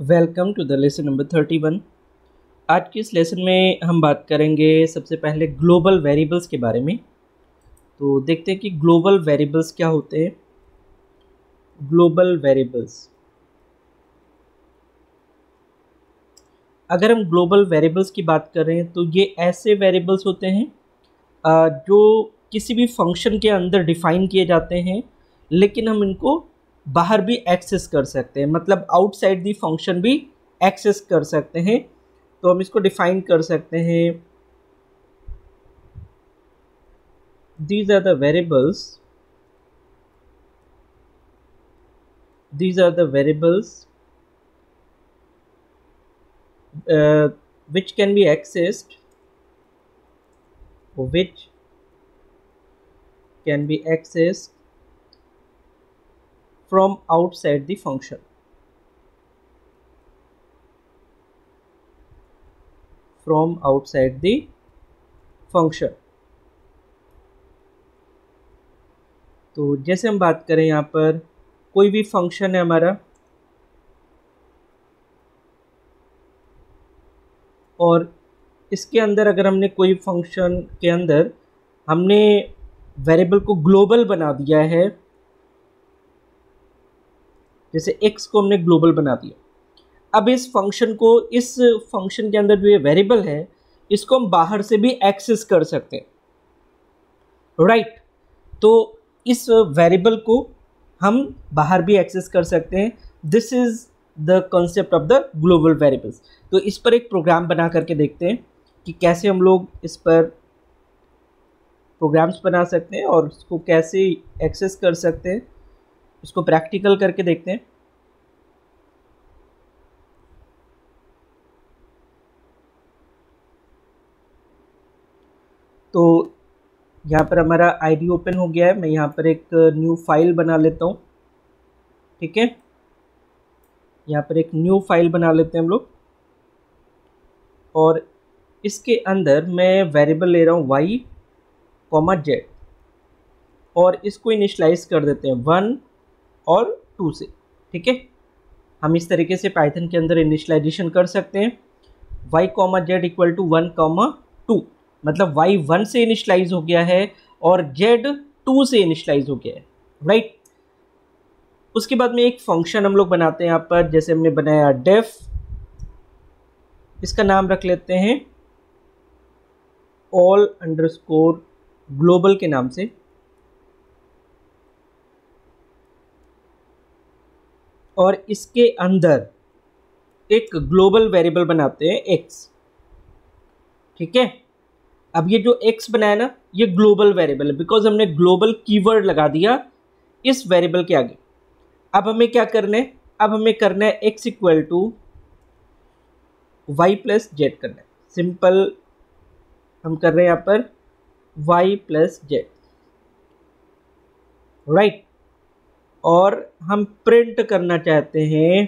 Welcome to the lesson number 31। आज के इस लेसन में हम बात करेंगे सबसे पहले ग्लोबल वेरिएबल्स के बारे में। तो देखते हैं कि ग्लोबल वेरिएबल्स क्या होते हैं। ग्लोबल वेरिएबल्स, अगर हम ग्लोबल वेरिएबल्स की बात करें तो ये ऐसे वेरिएबल्स होते हैं जो किसी भी फंक्शन के अंदर डिफाइन किए जाते हैं, लेकिन हम इनको बाहर भी एक्सेस कर सकते हैं, मतलब आउटसाइड दी फंक्शन भी एक्सेस कर सकते हैं। तो हम इसको डिफाइन कर सकते हैं, these are the variables which can be accessed from outside the function. तो जैसे हम बात करें, यहाँ पर कोई भी फंक्शन है हमारा, और इसके अंदर अगर हमने कोई फंक्शन के अंदर हमने वेरिएबल को ग्लोबल बना दिया है, जैसे x को हमने ग्लोबल बना दिया, अब इस फंक्शन के अंदर जो ये वेरिएबल है इसको हम बाहर से भी एक्सेस कर सकते हैं, राइट। तो इस वेरिएबल को हम बाहर भी एक्सेस कर सकते हैं। This is the concept of the global variables. तो इस पर एक प्रोग्राम बना करके देखते हैं कि कैसे हम लोग इस पर प्रोग्राम्स बना सकते हैं और उसको कैसे एक्सेस कर सकते हैं। इसको प्रैक्टिकल करके देखते हैं। तो यहाँ पर हमारा आईडी ओपन हो गया है। मैं यहाँ पर एक न्यू फाइल बना लेता हूँ, ठीक है। यहाँ पर एक न्यू फाइल बना लेते हैं हम लोग, और इसके अंदर मैं वेरिएबल ले रहा हूँ y, z, और इसको इनिशियलाइज कर देते हैं 1 और 2 से, ठीक है। हम इस तरीके से पाइथन के अंदर इनिशियलाइजेशन कर सकते हैं। y, z इक्वल टू 1, 2, मतलब y 1 से इनिशियलाइज हो गया है और z 2 से इनिशियलाइज हो गया है, राइट। उसके बाद में एक फंक्शन हम लोग बनाते हैं यहाँ पर, जैसे हमने बनाया डेफ, इसका नाम रख लेते हैं ऑल अंडरस्कोर ग्लोबल के नाम से, और इसके अंदर एक ग्लोबल वेरिएबल बनाते हैं x, ठीक है। अब ये जो x बनाया ना, ये ग्लोबल वेरिएबल है, बिकॉज हमने ग्लोबल कीवर्ड लगा दिया इस वेरिएबल के आगे। अब हमें क्या करना है, अब हमें करना है x equal to y plus Z करना है। सिंपल हम कर रहे हैं यहाँ पर y प्लस जेड, राइट। और हम प्रिंट करना चाहते हैं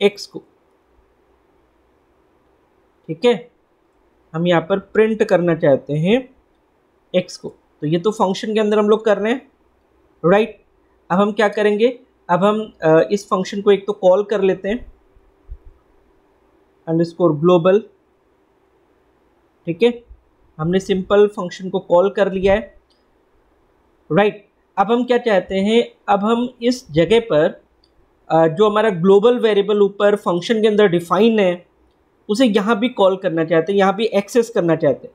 x को, ठीक है। हम यहाँ पर प्रिंट करना चाहते हैं x को। तो ये तो फंक्शन के अंदर हम लोग कर रहे हैं, राइट। अब हम क्या करेंगे, अब हम इस फंक्शन को एक तो कॉल कर लेते हैं अंडरस्कोर ग्लोबल, ठीक है। हमने सिंपल फंक्शन को कॉल कर लिया है, राइट। अब हम क्या चाहते हैं, अब हम इस जगह पर जो हमारा ग्लोबल वेरिएबल ऊपर फंक्शन के अंदर डिफाइन है उसे यहाँ भी कॉल करना चाहते हैं, यहाँ भी एक्सेस करना चाहते हैं।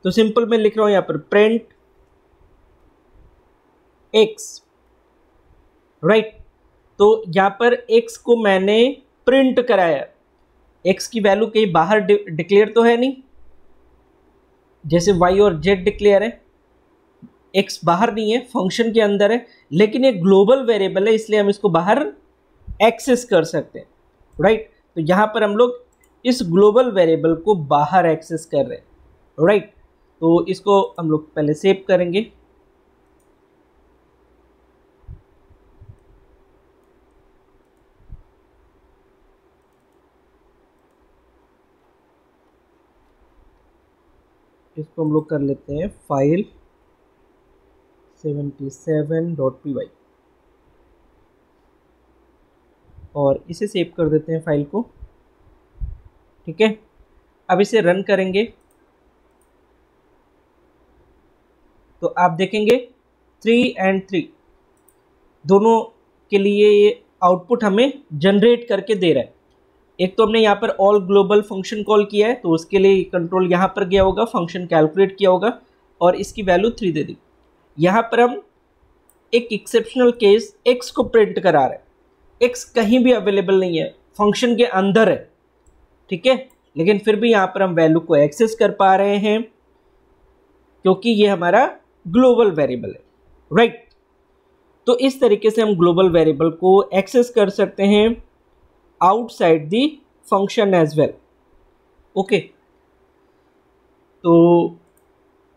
तो सिंपल मैं लिख रहा हूँ यहाँ पर प्रिंट x, राइट। तो यहाँ पर x को मैंने प्रिंट कराया, x की वैल्यू कहीं बाहर डिक्लेयर तो है नहीं, जैसे y और z डिक्लेयर है, x बाहर नहीं है, फंक्शन के अंदर है, लेकिन ये ग्लोबल वेरिएबल है इसलिए हम इसको बाहर एक्सेस कर सकते हैं, राइट। तो यहाँ पर हम लोग इस ग्लोबल वेरिएबल को बाहर एक्सेस कर रहे हैं, राइट। तो इसको हम लोग पहले सेव करेंगे। इसको हम लोग कर लेते हैं फाइल 77.py, और इसे सेव कर देते हैं फाइल को। ठीक है, अब इसे रन करेंगे तो आप देखेंगे 3 और 3 दोनों के लिए ये आउटपुट हमें जनरेट करके दे रहा है। एक तो हमने यहाँ पर ऑल ग्लोबल फंक्शन कॉल किया है तो उसके लिए कंट्रोल यहाँ पर गया होगा, फंक्शन कैलकुलेट किया होगा और इसकी वैल्यू 3 दे दी। यहाँ पर हम एक एक्सेप्शनल केस x को प्रिंट करा रहे हैं। x कहीं भी अवेलेबल नहीं है, फंक्शन के अंदर है। ठीक है, लेकिन फिर भी यहाँ पर हम वैल्यू को एक्सेस कर पा रहे हैं क्योंकि ये हमारा ग्लोबल वेरिएबल है। राइट, तो इस तरीके से हम ग्लोबल वेरिएबल को एक्सेस कर सकते हैं outside the function as well. Okay, तो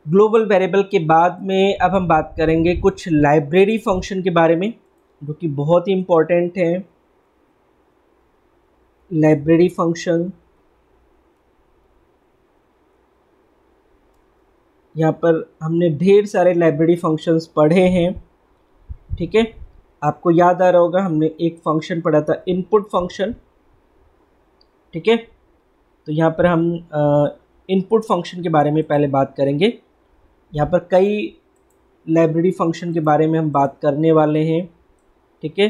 ग्लोबल वेरिएबल के बाद में अब हम बात करेंगे कुछ लाइब्रेरी फंक्शन के बारे में जो कि बहुत ही इम्पोर्टेंट है। लाइब्रेरी फंक्शन, यहाँ पर हमने ढेर सारे लाइब्रेरी फंक्शंस पढ़े हैं। ठीक है, आपको याद आ रहा होगा हमने एक फंक्शन पढ़ा था इनपुट फंक्शन। ठीक है, तो यहाँ पर हम इनपुट फंक्शन के बारे में पहले बात करेंगे। यहाँ पर कई लाइब्रेरी फंक्शन के बारे में हम बात करने वाले हैं। ठीक है,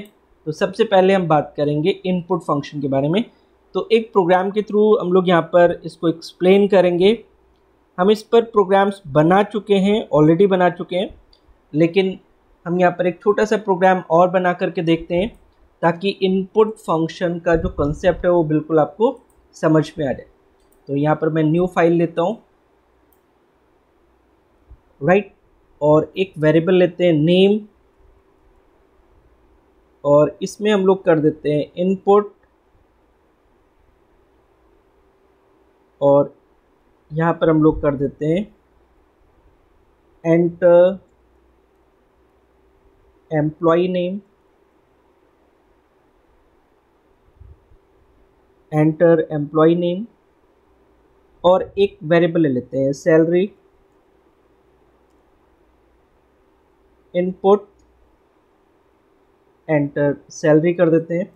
तो सबसे पहले हम बात करेंगे इनपुट फंक्शन के बारे में। तो एक प्रोग्राम के थ्रू हम लोग यहाँ पर इसको एक्सप्लेन करेंगे। हम इस पर प्रोग्राम्स बना चुके हैं, ऑलरेडी बना चुके हैं, लेकिन हम यहाँ पर एक छोटा सा प्रोग्राम और बना करके देखते हैं ताकि इनपुट फंक्शन का जो कंसेप्ट है वो बिल्कुल आपको समझ में आ जाए। तो यहाँ पर मैं न्यू फाइल लेता हूँ। राइट, और एक वेरिएबल लेते हैं नेम और इसमें हम लोग कर देते हैं इनपुट और यहाँ पर हम लोग कर देते हैं enter employee name, enter employee name और एक वेरिएबल ले लेते हैं सैलरी, इनपुट एंटर सैलरी कर देते हैं।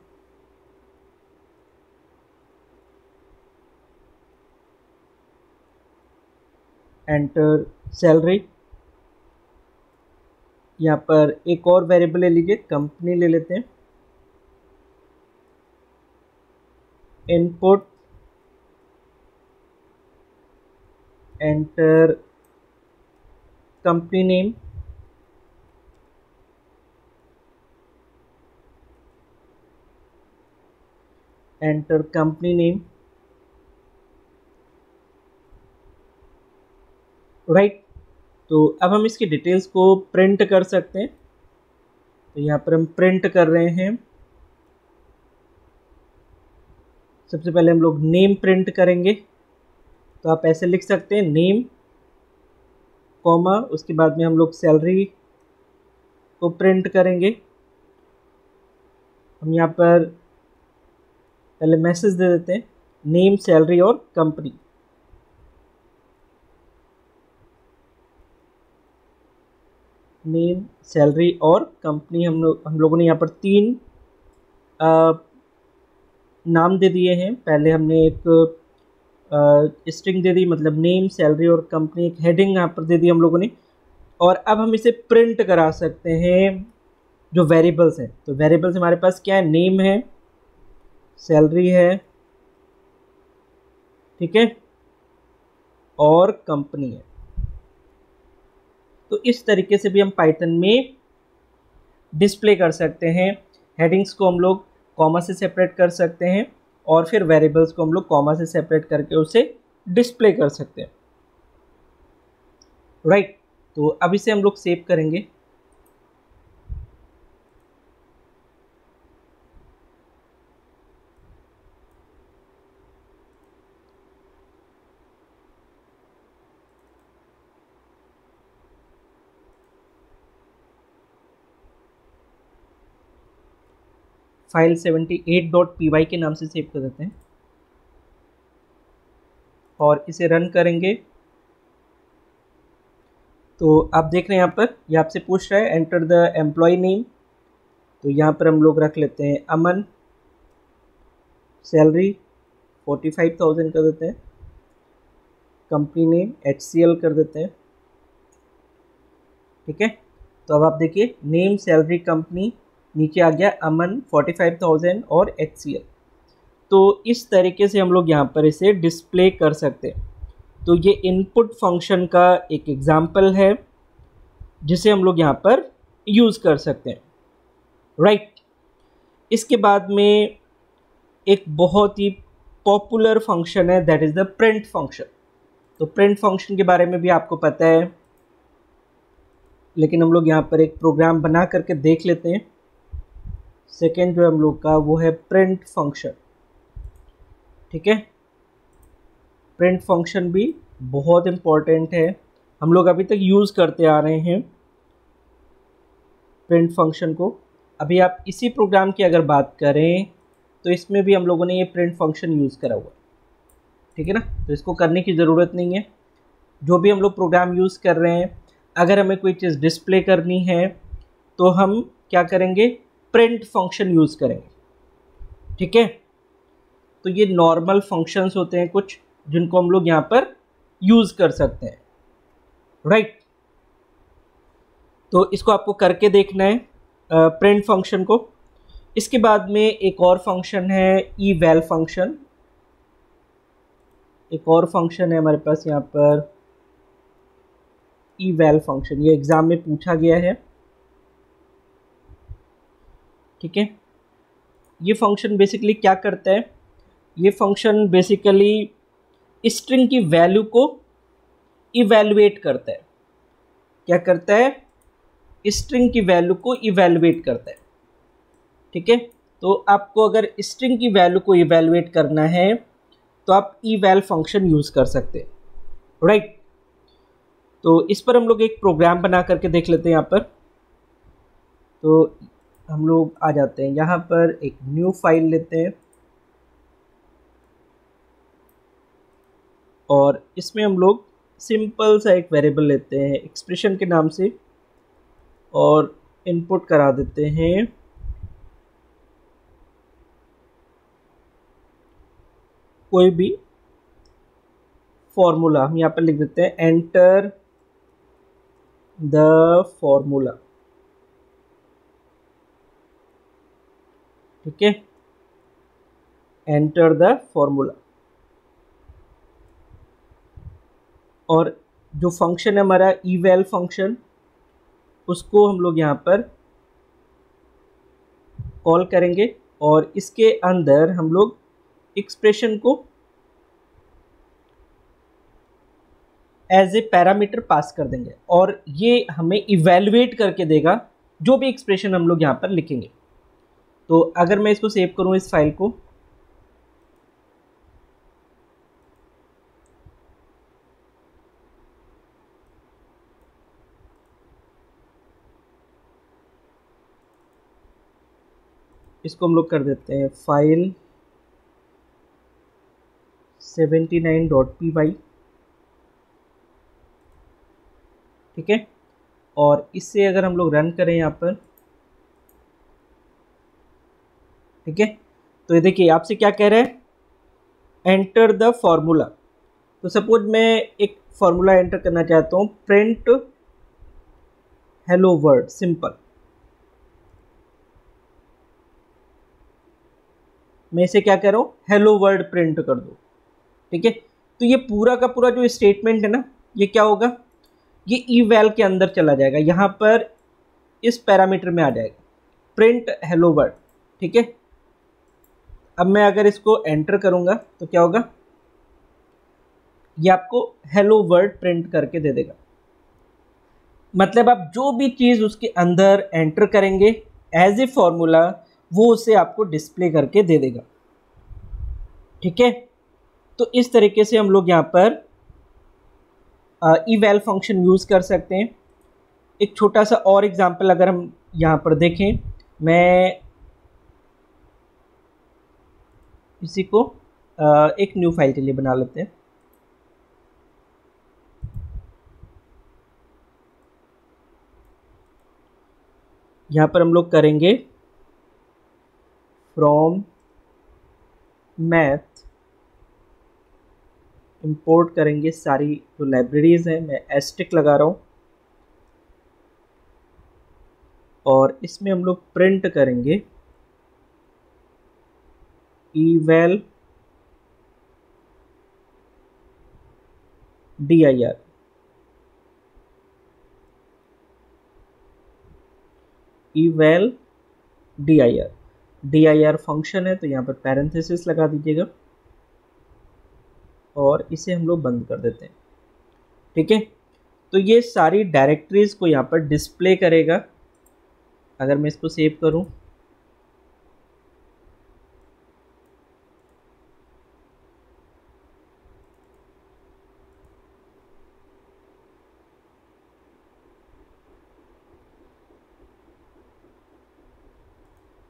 Enter salary. यहाँ पर एक और वेरिएबल ले लीजिए, कंपनी ले लेते हैं, input enter company name, enter company name. Right, तो अब हम इसकी डिटेल्स को प्रिंट कर सकते हैं। तो यहाँ पर हम प्रिंट कर रहे हैं। सबसे पहले हम लोग नेम प्रिंट करेंगे, तो आप ऐसे लिख सकते हैं नेम कॉमा, उसके बाद में हम लोग सैलरी को प्रिंट करेंगे। हम यहाँ पर पहले मैसेज दे देते हैं नेम सैलरी और कंपनी। नेम सैलरी और कंपनी हम लोगों ने यहाँ पर 3 नाम दे दिए हैं। पहले हमने एक स्ट्रिंग दे दी, मतलब नेम सैलरी और कंपनी, एक हेडिंग यहाँ पर दे दी हम लोगों ने। और अब हम इसे प्रिंट करा सकते हैं जो वेरिएबल्स हैं। तो वेरिएबल्स हमारे पास क्या है, नेम है, सैलरी है, ठीक है, और कंपनी है। तो इस तरीके से भी हम पाइथन में डिस्प्ले कर सकते हैं। हेडिंग्स को हम लोग कॉमा से सेपरेट कर सकते हैं और फिर वेरिएबल्स को हम लोग कॉमा से सेपरेट करके उसे डिस्प्ले कर सकते हैं। राइट, तो अब इसे हम लोग सेव करेंगे। फाइल 78.py के नाम से सेव कर देते हैं और इसे रन करेंगे। तो आप देख रहे हैं यहाँ पर ये आपसे पूछ रहा है एंटर द एम्प्लॉय नेम। तो यहाँ पर हम लोग रख लेते हैं अमन। सैलरी 45,000 कर देते हैं, कंपनी नेम HCL कर देते हैं। ठीक है, तो अब आप देखिए नेम, सैलरी, कंपनी, नीचे आ गया अमन 45,000 और HCL। तो इस तरीके से हम लोग यहाँ पर इसे डिस्प्ले कर सकते हैं। तो ये इनपुट फंक्शन का एक एग्जाम्पल है जिसे हम लोग यहाँ पर यूज़ कर सकते हैं, राइट। इसके बाद में एक बहुत ही पॉपुलर फंक्शन है, that is the print function. तो प्रिंट फंक्शन के बारे में भी आपको पता है, लेकिन हम लोग यहाँ पर एक प्रोग्राम बना करके देख लेते हैं। सेकेंड जो हम लोग का वो है प्रिंट फंक्शन। ठीक है, प्रिंट फंक्शन भी बहुत इम्पॉर्टेंट है, हम लोग अभी तक यूज़ करते आ रहे हैं प्रिंट फंक्शन को। अभी आप इसी प्रोग्राम की अगर बात करें तो इसमें भी हम लोगों ने ये प्रिंट फंक्शन यूज़ करा हुआ है। ठीक है ना, तो इसको करने की ज़रूरत नहीं है। जो भी हम लोग प्रोग्राम यूज़ कर रहे हैं, अगर हमें कोई चीज़ डिस्प्ले करनी है तो हम क्या करेंगे, प्रिंट फंक्शन यूज़ करेंगे। ठीक है, तो ये नॉर्मल फंक्शंस होते हैं कुछ जिनको हम लोग यहाँ पर यूज़ कर सकते हैं, राइट। तो इसको आपको करके देखना है प्रिंट फंक्शन को। इसके बाद में एक और फंक्शन है eval फंक्शन। एक और फंक्शन है हमारे पास यहाँ पर eval फंक्शन, ये एग्ज़ाम में पूछा गया है। ठीक है, ये फंक्शन बेसिकली क्या करता है, ये फंक्शन बेसिकली स्ट्रिंग की वैल्यू को इवैल्यूएट करता है। क्या करता है, स्ट्रिंग की वैल्यू को इवैल्यूएट करता है। ठीक है, तो आपको अगर स्ट्रिंग की वैल्यू को इवैल्यूएट करना है तो आप eval फंक्शन यूज़ कर सकते हैं, राइट। तो इस पर हम लोग एक प्रोग्राम बना करके देख लेते हैं यहाँ पर। तो हम लोग आ जाते हैं यहाँ पर, एक न्यू फाइल लेते हैं और इसमें हम लोग सिंपल सा एक वेरिएबल लेते हैं एक्सप्रेशन के नाम से और इनपुट करा देते हैं कोई भी फॉर्मूला। हम यहाँ पर लिख देते हैं एंटर द फॉर्मूला। ठीक है, एंटर द फॉर्मूला। और जो फंक्शन है हमारा eval फंक्शन, उसको हम लोग यहाँ पर कॉल करेंगे और इसके अंदर हम लोग एक्सप्रेशन को एज ए पैरामीटर पास कर देंगे और ये हमें इवैल्यूएट करके देगा जो भी एक्सप्रेशन हम लोग यहाँ पर लिखेंगे। तो अगर मैं इसको सेव करूँ इस फाइल को, इसको हम लोग कर देते हैं फाइल 79.py। ठीक है, और इससे अगर हम लोग रन करें यहाँ पर, ठीक है, तो ये देखिए आपसे क्या कह रहा है, एंटर द फॉर्मूला। तो सपोज मैं एक फॉर्मूला एंटर करना चाहता हूँ, प्रिंट हेलो वर्ल्ड सिंपल। मैं इसे क्या कह रहा हूँ, हेलो वर्ल्ड प्रिंट कर दो। ठीक है, तो ये पूरा का पूरा जो स्टेटमेंट है ना, ये क्या होगा, ये eval के अंदर चला जाएगा, यहाँ पर इस पैरामीटर में आ जाएगा प्रिंट हेलो वर्ल्ड। ठीक है, अब मैं अगर इसको एंटर करूँगा तो क्या होगा, ये आपको हेलो वर्ल्ड प्रिंट करके दे देगा। मतलब आप जो भी चीज़ उसके अंदर एंटर करेंगे एज ए फॉर्मूला, वो उसे आपको डिस्प्ले करके दे देगा। ठीक है, तो इस तरीके से हम लोग यहाँ पर eval फंक्शन यूज़ कर सकते हैं। एक छोटा सा और एग्जांपल अगर हम यहाँ पर देखें, मैं इसी को एक न्यू फाइल के लिए बना लेते हैं। यहाँ पर हम लोग करेंगे फ्रॉम मैथ इंपोर्ट करेंगे सारी जो लाइब्रेरीज हैं, मैं एस्टिक लगा रहा हूँ, और इसमें हम लोग प्रिंट करेंगे eval dir। eval dir function है, तो यहाँ पर पैरेंथेसिस लगा दीजिएगा और इसे हम लोग बंद कर देते हैं। ठीक है, तो ये सारी डायरेक्टरीज को यहाँ पर डिस्प्ले करेगा। अगर मैं इसको सेव करूँ,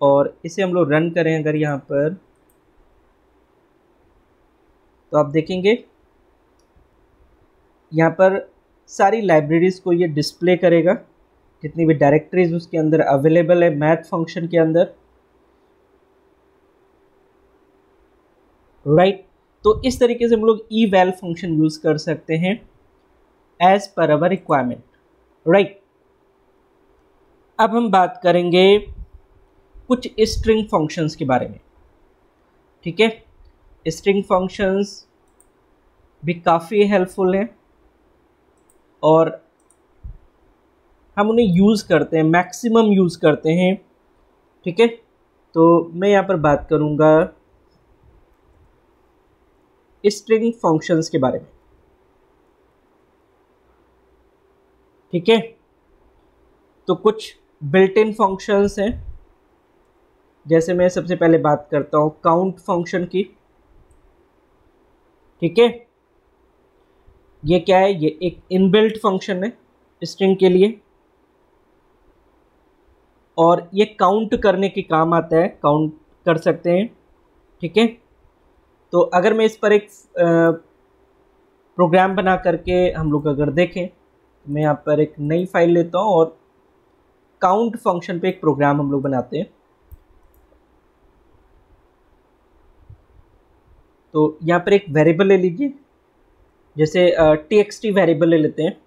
और इसे हम लोग रन करें अगर यहाँ पर, तो आप देखेंगे यहाँ पर सारी लाइब्रेरीज को ये डिस्प्ले करेगा, जितनी भी डायरेक्टरीज उसके अंदर अवेलेबल है मैथ फंक्शन के अंदर। राइट, तो इस तरीके से हम लोग eval फंक्शन यूज कर सकते हैं एज पर अवर रिक्वायरमेंट। राइट, अब हम बात करेंगे कुछ स्ट्रिंग फंक्शंस के बारे में। ठीक है, स्ट्रिंग फंक्शंस भी काफ़ी हेल्पफुल हैं और हम उन्हें यूज़ करते हैं, मैक्सिमम यूज़ करते हैं। ठीक है, तो मैं यहाँ पर बात करूँगा स्ट्रिंग फंक्शंस के बारे में। ठीक है, तो कुछ बिल्ट इन फंक्शंस हैं, जैसे मैं सबसे पहले बात करता हूँ काउंट फंक्शन की। ठीक है, ये क्या है, ये एक इनबिल्ट फंक्शन है स्ट्रिंग के लिए और ये काउंट करने के काम आता है, काउंट कर सकते हैं। ठीक है, तो अगर मैं इस पर एक प्रोग्राम बना करके हम लोग अगर देखें, तो मैं यहाँ पर एक नई फाइल लेता हूँ और काउंट फंक्शन पे एक प्रोग्राम हम लोग बनाते हैं। तो यहाँ पर एक वेरिएबल ले लीजिए, जैसे txt वेरिएबल ले लेते हैं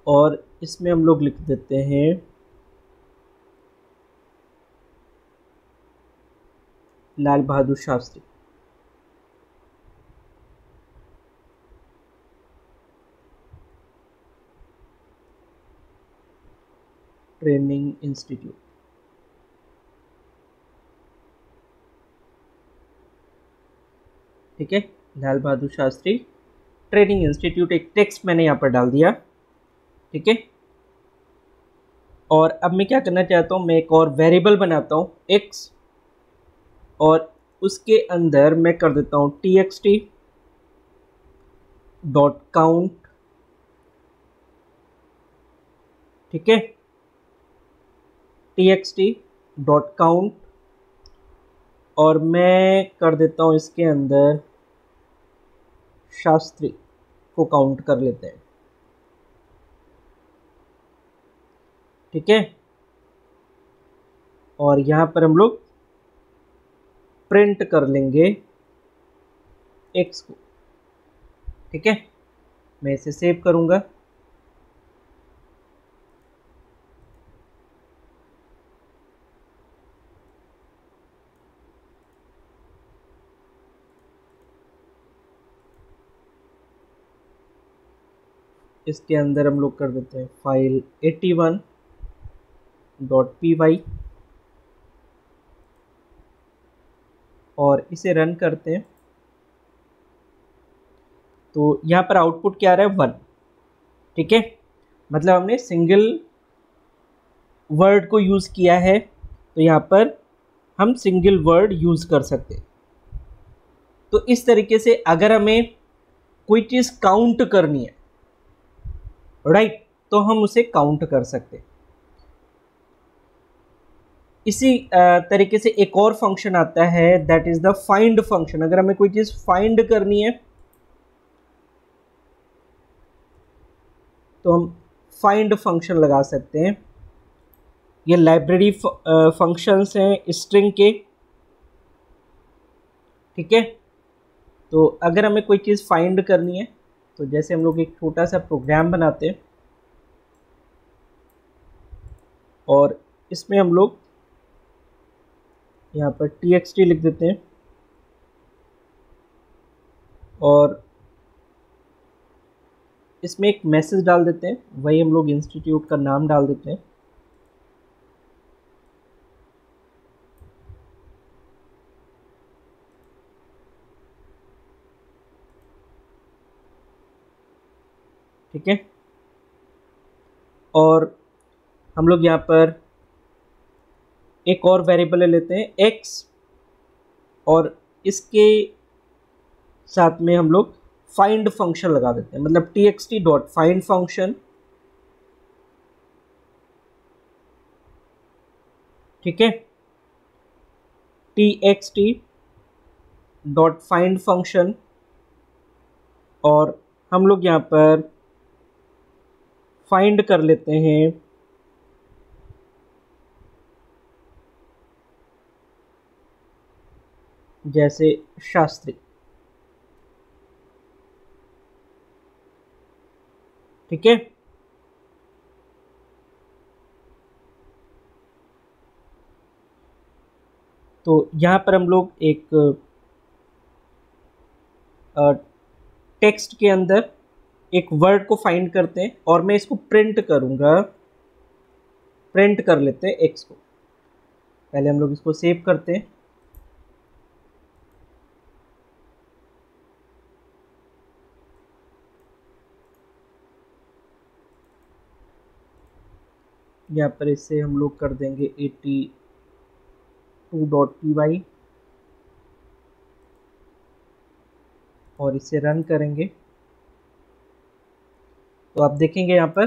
और इसमें हम लोग लिख देते हैं लाल बहादुर शास्त्री। Training institute. ठीक है, लाल बहादुर शास्त्री ट्रेनिंग इंस्टीट्यूट, एक टेक्स्ट मैंने यहाँ पर डाल दिया। ठीक है, और अब मैं क्या करना चाहता हूँ, मैं एक और वेरिएबल बनाता हूँ x और उसके अंदर मैं कर देता हूँ txt डॉट काउंट। ठीक है, txt डॉट काउंट और मैं कर देता हूँ इसके अंदर शास्त्री को काउंट कर लेते हैं। ठीक है, और यहाँ पर हम लोग प्रिंट कर लेंगे x को। ठीक है, मैं इसे सेव करूँगा। इसके अंदर हम लोग कर देते हैं फाइल 81.py और इसे रन करते हैं। तो यहाँ पर आउटपुट क्या आ रहा है, 1। ठीक है, मतलब हमने सिंगल वर्ड को यूज़ किया है, तो यहाँ पर हम सिंगल वर्ड यूज़ कर सकते हैं। तो इस तरीके से अगर हमें कोई चीज़ काउंट करनी है, राइट, तो हम उसे काउंट कर सकते हैं। इसी तरीके से एक और फंक्शन आता है, that is the find function. अगर हमें कोई चीज़ फाइंड करनी है तो हम फाइंड फंक्शन लगा सकते हैं। ये लाइब्रेरी फंक्शंस हैं स्ट्रिंग के, ठीक है। तो अगर हमें कोई चीज़ फाइंड करनी है तो जैसे हम लोग एक छोटा सा प्रोग्राम बनाते हैं और इसमें हम लोग यहाँ पर txt लिख देते हैं और इसमें एक मैसेज डाल देते हैं, वही हम लोग इंस्टीट्यूट का नाम डाल देते हैं। ठीक है, और हम लोग यहाँ पर एक और वेरिएबल लेते हैं x और इसके साथ में हम लोग फाइंड फंक्शन लगा देते हैं, मतलब txt डॉट फाइंड फंक्शन। ठीक है, txt डॉट फाइंड फंक्शन और हम लोग यहाँ पर फाइंड कर लेते हैं जैसे शास्त्री। ठीक है, तो यहाँ पर हम लोग एक टेक्स्ट के अंदर एक वर्ड को फाइंड करते हैं और मैं इसको प्रिंट करूँगा। प्रिंट कर लेते हैं एक्स को। पहले हम लोग इसको सेव करते हैं। यहाँ पर इससे हम लोग कर देंगे 82.py और इसे रन करेंगे तो आप देखेंगे यहाँ पर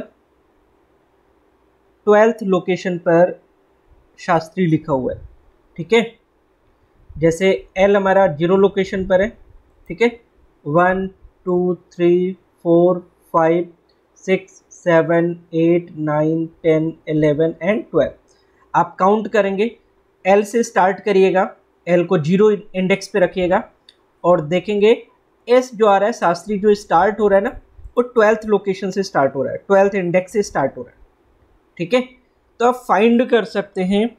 12th लोकेशन पर शास्त्री लिखा हुआ है। ठीक है, जैसे एल हमारा 0 लोकेशन पर है। ठीक है, 1 2 3 4 5 6 7 8 9 10 11 एंड 12 आप काउंट करेंगे। एल से स्टार्ट करिएगा, एल को 0 इंडेक्स पे रखिएगा और देखेंगे एस जो आ रहा है शास्त्री जो स्टार्ट हो रहा है ना वो 12th लोकेशन से स्टार्ट हो रहा है, 12th इंडेक्स से स्टार्ट हो रहा है। ठीक है, तो आप फाइंड कर सकते हैं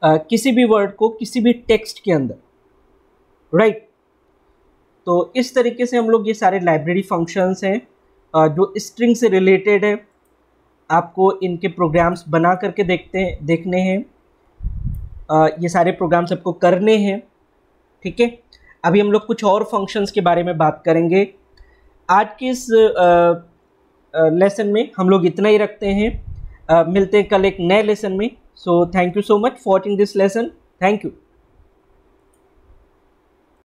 किसी भी वर्ड को किसी भी टेक्स्ट के अंदर, राइट। तो इस तरीके से हम लोग ये सारे लाइब्रेरी फंक्शंस हैं जो स्ट्रिंग से रिलेटेड है, आपको इनके प्रोग्राम्स बना करके देखने हैं। ये सारे प्रोग्राम्स आपको करने हैं। ठीक है, अभी हम लोग कुछ और फंक्शंस के बारे में बात करेंगे। आज के इस लेसन में हम लोग इतना ही रखते हैं। मिलते हैं कल एक नए लेसन में। So thank you so much for watching this lesson. Thank you.